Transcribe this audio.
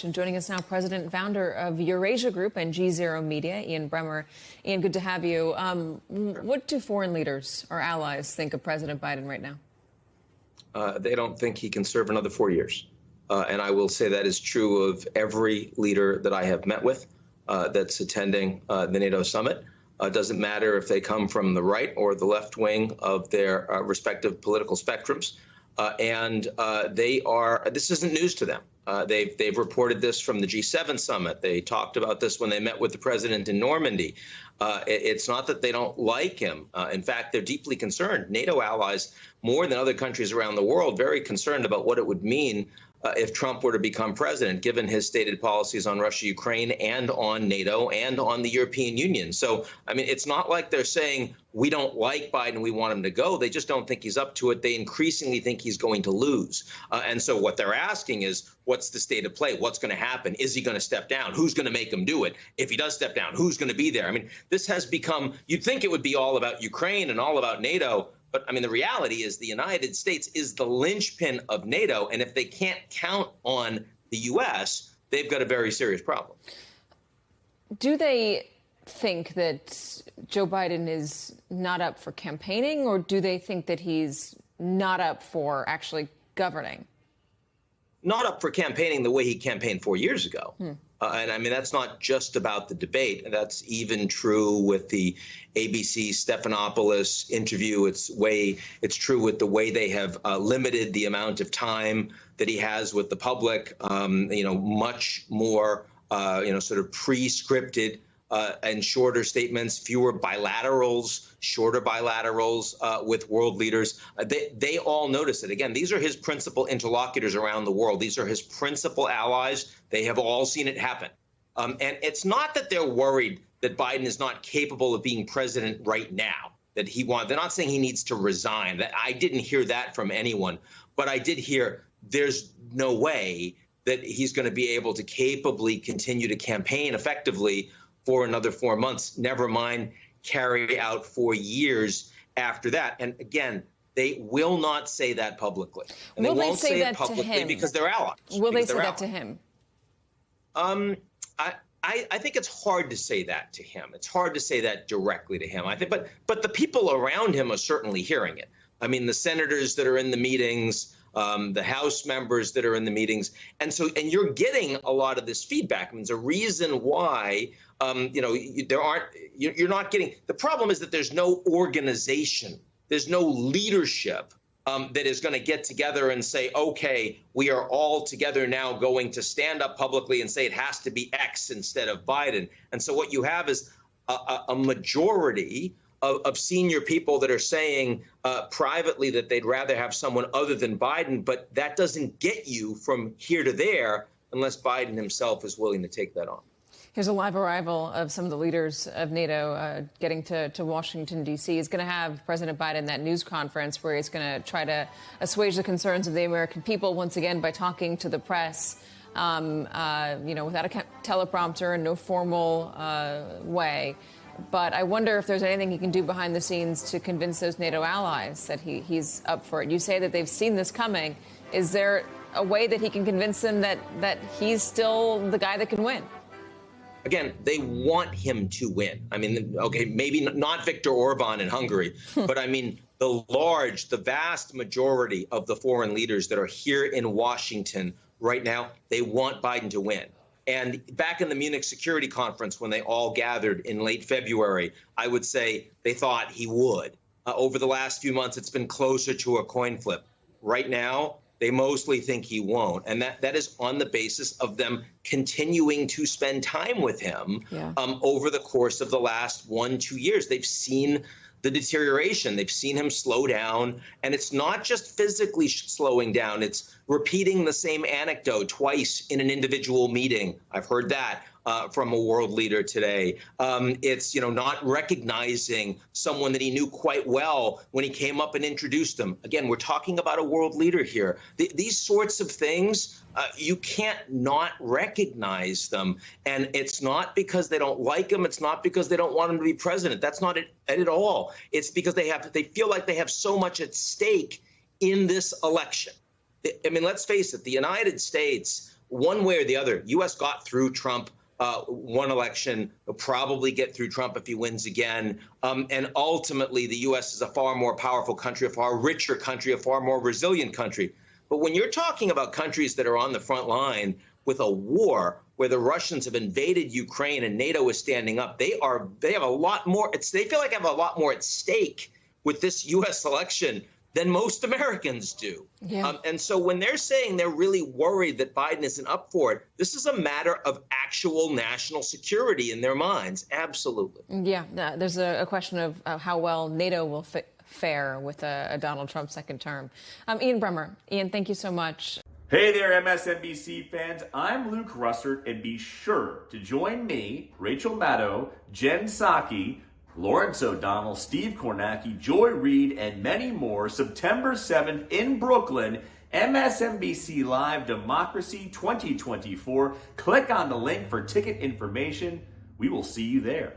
And joining us now, President and founder of Eurasia Group and G0 Media, Ian Bremmer. Ian, good to have you. What do foreign leaders or allies think of President Biden right now? They don't think he can serve another 4 years. And I will say that is true of every leader that I have met with that's attending the NATO summit. Doesn't matter if they come from the right or the left wing of their respective political spectrums. This isn't news to them. They've reported this from the G7 summit. They talked about this when they met with the president in Normandy. It's not that they don't like him. In fact, they're deeply concerned. NATO allies, more than other countries around the world, very concerned about what it would mean if Trump were to become president, given his stated policies on Russia, Ukraine, and on NATO, and on the European Union. So, I mean, it's not like they're saying, we don't like Biden, we want him to go. They just don't think he's up to it. They increasingly think he's going to lose. And so what they're asking is, what's the state of play? What's going to happen? Is he going to step down? Who's going to make him do it? If he does step down, who's going to be there? I mean, this has become, you'd think it would be all about Ukraine and all about NATO. But, I mean, the reality is the United States is the linchpin of NATO. And if they can't count on the U.S., they've got a very serious problem. Do they think that Joe Biden is not up for campaigning, or do they think that he's not up for actually governing? Not up for campaigning the way he campaigned 4 years ago. And I mean, that's not just about the debate. That's even true with the ABC Stephanopoulos interview. It's true with the way they have limited the amount of time that he has with the public, much more, sort of pre-scripted and shorter statements, fewer bilaterals, shorter bilaterals with world leaders. They all notice it. Again, these are his principal interlocutors around the world. These are his principal allies. They have all seen it happen. And it's not that they're worried that Biden is not capable of being president right now, that they're not saying he needs to resign. I didn't hear that from anyone, but I did hear there's no way that he's going to be able to capably continue to campaign effectively for another 4 months, never mind carry out 4 years after that. And again, they will not say that publicly. And will they won't say that publicly to him? Because they're allies. Will they say that to him? I think it's hard to say that to him. It's hard to say that directly to him, I think. But the people around him are certainly hearing it. I mean, the senators that are in the meetings, the House members that are in the meetings. And you're getting a lot of this feedback. I mean, there's a reason why, you're not getting, the problem is that there's no organization, there's no leadership that is going to get together and say, okay, we are all together now going to stand up publicly and say it has to be X instead of Biden. And so what you have is a majority of senior people that are saying privately that they'd rather have someone other than Biden, but that doesn't get you from here to there unless Biden himself is willing to take that on. Here's a live arrival of some of the leaders of NATO getting to Washington, D.C. He's going to have President Biden that news conference where he's going to try to assuage the concerns of the American people once again by talking to the press, without a teleprompter and no formal way. But I wonder if there's anything he can do behind the scenes to convince those NATO allies that he's up for it. You say that they've seen this coming. Is there a way that he can convince them that he's still the guy that can win? Again, they want him to win. I mean, okay, maybe not Viktor Orban in Hungary, but I mean, the vast majority of the foreign leaders that are here in Washington right now, they want Biden to win. And back in the Munich Security Conference, when they all gathered in late February, I would say they thought he would. Over the last few months, it's been closer to a coin flip. Right now, they mostly think he won't. And that is on the basis of them continuing to spend time with him over the course of the last 1-2 years. They've seen the deterioration. They've seen him slow down. And it's not just physically slowing down. It's repeating the same anecdote twice in an individual meeting. I've heard that from a world leader today. It's, not recognizing someone that he knew quite well when he came up and introduced him. Again, we're talking about a world leader here. These sorts of things, you can't not recognize them. And it's not because they don't like him. It's not because they don't want him to be president. That's not it at all. It's because they feel like they have so much at stake in this election. I mean, let's face it, the United States one way or the other, U.S. got through Trump. One election, will probably get through Trump if he wins again. And ultimately, the U.S. is a far more powerful country, a far richer country, a far more resilient country. But when you're talking about countries that are on the front line with a war where the Russians have invaded Ukraine and NATO is standing up, they have a lot more. They feel like they have a lot more at stake with this U.S. election than most Americans do. Yeah. And so when they're saying they're really worried that Biden isn't up for it, this is a matter of actual national security in their minds. Absolutely. Yeah, there's a question of how well NATO will fare with a Donald Trump second term. Ian Bremmer. Ian, thank you so much. Hey there, MSNBC fans. I'm Luke Russert, and be sure to join me, Rachel Maddow, Jen Psaki, Lawrence O'Donnell, Steve Kornacki, Joy Reid, and many more September 7th in Brooklyn, MSNBC Live Democracy 2024. Click on the link for ticket information. We will see you there.